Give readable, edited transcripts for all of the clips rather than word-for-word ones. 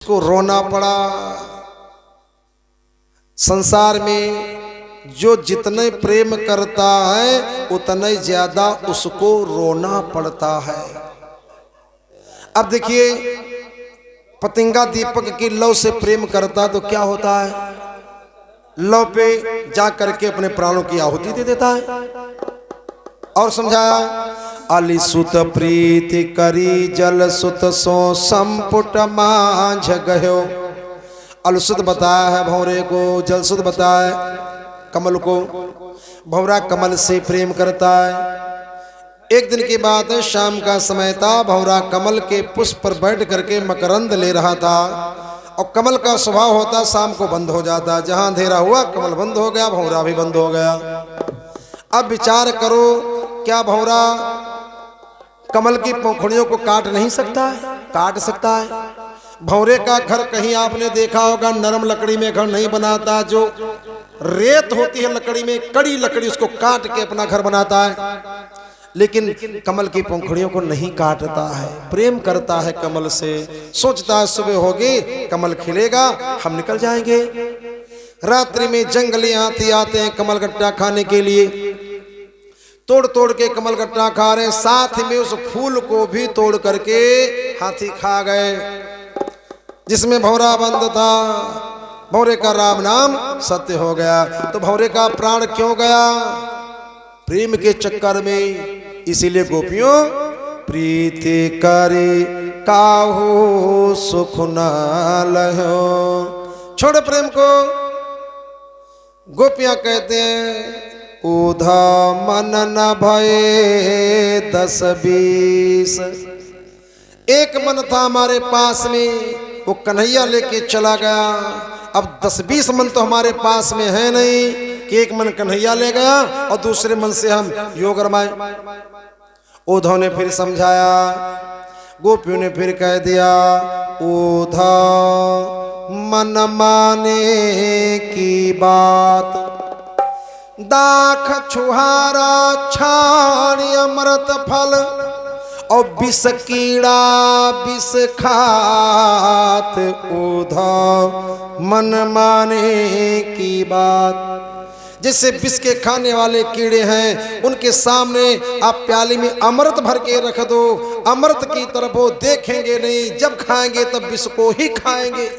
को रोना पड़ा। संसार में जो जितने प्रेम करता है उतने ज्यादा उसको रोना पड़ता है। अब देखिए, पतंगा दीपक की लौ से प्रेम करता तो क्या होता है, लौ पे जा करके अपने प्राणों की आहुति दे देता है। और समझाया, अली सुत प्रीति करी जल सुत सो संपुट मांझ गयो। अलसुत बताया है भंवरे को, जलसुत बताया है कमल को। भंवरा कमल से प्रेम करता है। एक दिन की बात है, शाम का समय था। भंवरा कमल के पुष्प पर बैठ करके मकरंद ले रहा था। और कमल का स्वभाव होता शाम को बंद हो जाता। जहां अंधेरा हुआ कमल बंद हो गया, भंवरा भी बंद हो गया। अब विचार करो, क्या भंवरा कमल की पंखुड़ियों को काट नहीं सकता है? काट सकता है। भंवरे का घर कहीं आपने देखा होगा, नरम लकड़ी में घर नहीं बनाता। जो रेत होती है लकड़ी में, कड़ी लकड़ी, उसको काट के अपना घर बनाता है। लेकिन कमल की पंखुड़ियों को नहीं काटता है, प्रेम करता है कमल से। सोचता है सुबह होगी, कमल खिलेगा, हम निकल जाएंगे। रात्रि में जंगली हाथी आते हैं कमल गट्टा खाने के लिए। तोड़ तोड़ के कमल गट्टा खा रहे, साथ में उस फूल को भी तोड़ करके हाथी खा गए जिसमें भंवरा बंद था। भंवरे का राम नाम सत्य हो गया। तो भंवरे का प्राण क्यों गया? प्रेम के चक्कर में। इसीलिए गोपियों, प्रीति करे काहू सुख न लहो। छोड़ प्रेम को। गोपियां कहते हैं, उधा मन न भये 10-20। एक मन था हमारे पास में, वो कन्हैया लेके चला गया। अब 10-20 मन तो हमारे पास में है नहीं कि एक मन कन्हैया ले गया और दूसरे मन से हम योग रमाए। उद्धव ने फिर समझाया, गोपियों ने फिर कह दिया, उद्धव मन माने की बात, दाख छुहारा छाण अमृत फल, और विष कीड़ा विष खात, उद्धव मन माने की बात। जैसे विष के खाने वाले कीड़े हैं, उनके सामने आप प्याली में अमृत भर के रख दो, अमृत की तरफ वो देखेंगे नहीं, जब खाएंगे तब विष को ही खाएंगे।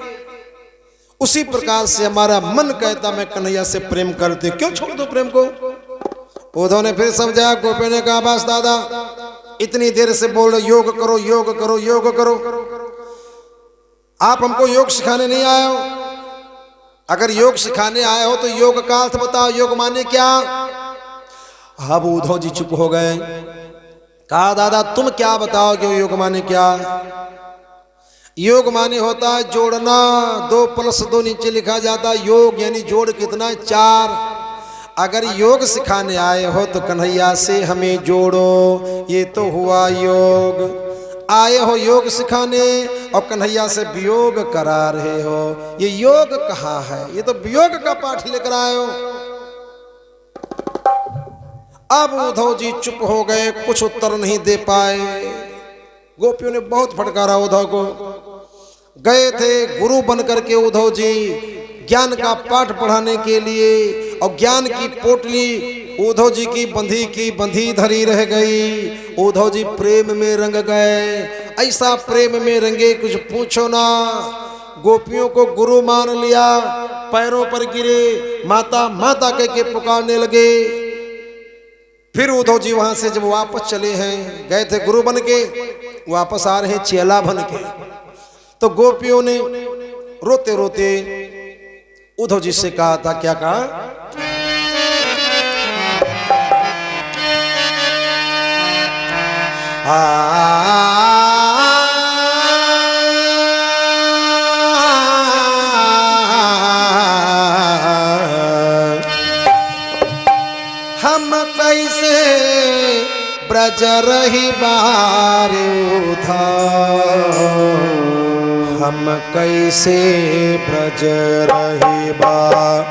उसी प्रकार से हमारा मन कहता मैं कन्हैया से प्रेम करते, क्यों छोड़ दो प्रेम को। उद्धव ने फिर समझाया। गोपी ने कहा, बस दादा, इतनी देर से बोल रहे योग करो योग करो योग करो, आप हमको योग सिखाने नहीं आए हो। अगर योग सिखाने आए हो तो योग का अर्थ बताओ, योग माने क्या? अब उद्धव जी चुप हो गए। कहा, दादा तुम क्या बताओगे योग माने क्या? योग माने होता है जोड़ना। 2+2 नीचे लिखा जाता है योग, यानी जोड़ कितना? 4। अगर योग सिखाने आए हो तो कन्हैया से हमें जोड़ो, ये तो हुआ योग। आए हो योग सिखाने और कन्हैया से वियोग करा रहे हो, ये योग कहाँ है? ये तो वियोग का पाठ लेकर आए हो। अब उद्धव जी चुप हो गए, कुछ उत्तर नहीं दे पाए। गोपियों ने बहुत फटकारा उद्धव को। गए थे गुरु बन करके उद्धव जी ज्ञान का पाठ पढ़ाने के लिए, और ज्ञान की पोटली उद्धव जी की बंधी धरी रह गई। उद्धव जी प्रेम में रंग गए। ऐसा प्रेम में रंगे कुछ पूछो ना। गोपियों को गुरु मान लिया, पैरों पर गिरे, माता माता कह के पुकारने लगे। फिर उद्धव जी वहां से जब वापस चले हैं, गए थे गुरु बन के, वापस आ रहे हैं चेला बन के, तो गोपियों ने रोते रोते उद्धव जी से कहा था, क्या कहा? हम कैसे ब्रज रही बार उद्धव, हम कैसे ब्रज रही बार,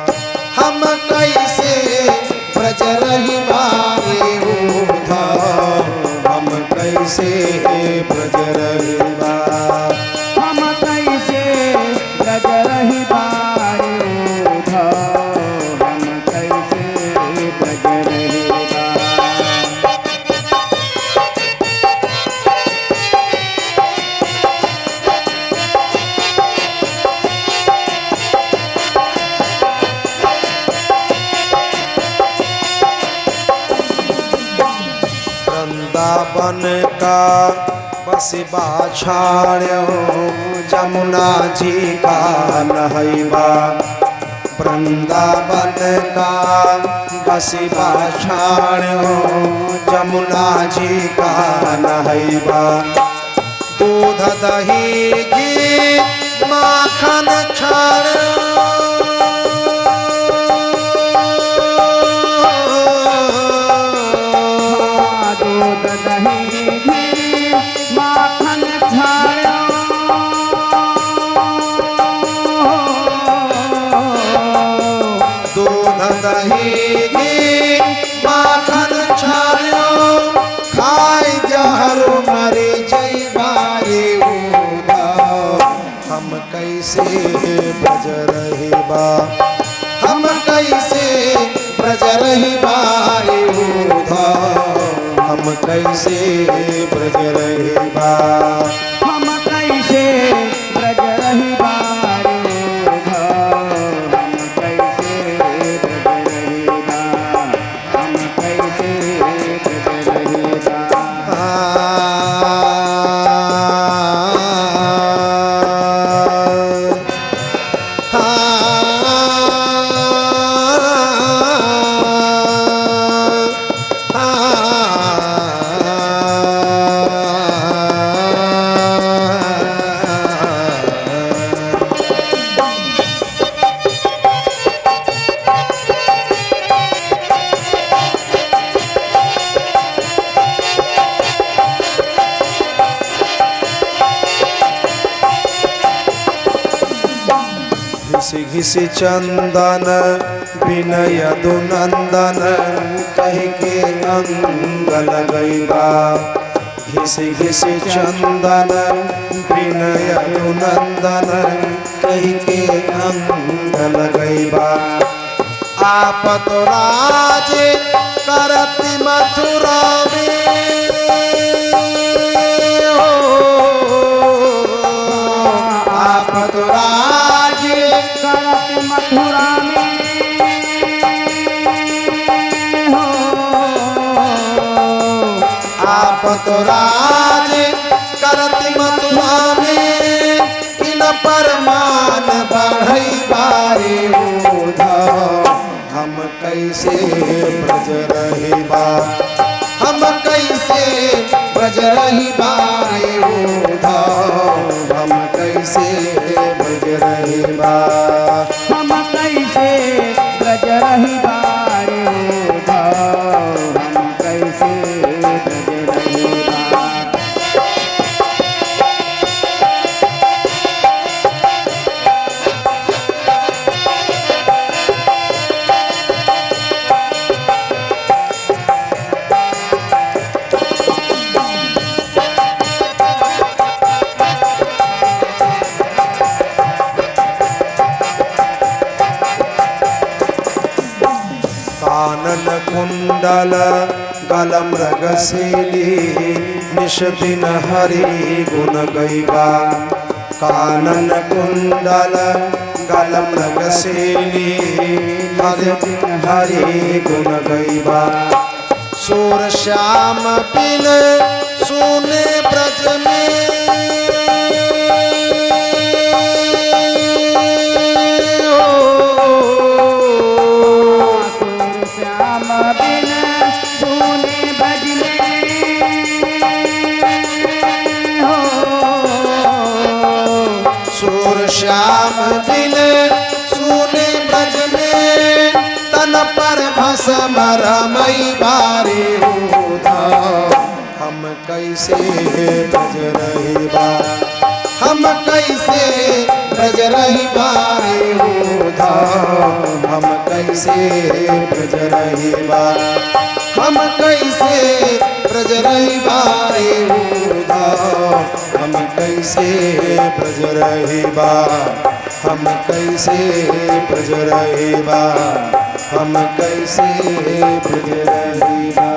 हम कैसे ब्रज रही बार उद्धव, हम कैसे ब्रज रही बार, हम कैसे मन का बस बाछाड़ो जमुना जी का नहैबा वृंदावन का बस बाछाड़ो जमुना जी का नहैबा दूध दही घी माखन छाड़ो दूध दही घी माखन छाड़ो दूध दही घी माखन छाड़ो खाई जहरो मरी जैबारे उदा हम कैसे ब्रज रही बा हम कैसे ब्रज रही बारे उदा हम कैसे ब्रज रही बा हम कैसे ब्रज रही बारे हम कैसे ब्रज रही बा हम कैसे ब्रज रही बा घिसी घिसी चंदन विनय दुनंदन कह के अंग लगैबा घिसी घिसी चंदन विनय दुनंदन कह के अंग लगैबा आप तो राज करति मथुरा में आप तो राज करत मथुरा में हो आप तो राज करति मथुरा में किन परमान बढ़ई बारे उधा हम कैसे ब्रज रही बा हम कैसे ब्रज रही बारे उधा हम कैसे ब्रज रही बा हम कैसे ब्रज रही बारे हम कैसे ब्रज रही बा कानन कुंडल गल मृगशीली निश दिन हरि गुण गैबा कानन कुंडल गल मृगशीली हरि हरि गुण गैबा सूर श्याम पिन सुने ब्रज श्याम बिन सुने ब्रज हो सूर श्याम बिन सुने ब्रज में तन पर भस्म रमई बारे उधा हम कैसे ब्रज रही बा हम कैसे ब्रज रही बारे उधा हम कैसे ब्रज रही बा हम कैसे ब्रज रही बारे उधा हम कैसे ब्रज रही बा हम कैसे ब्रज रही बा हम कैसे ब्रज रही बा।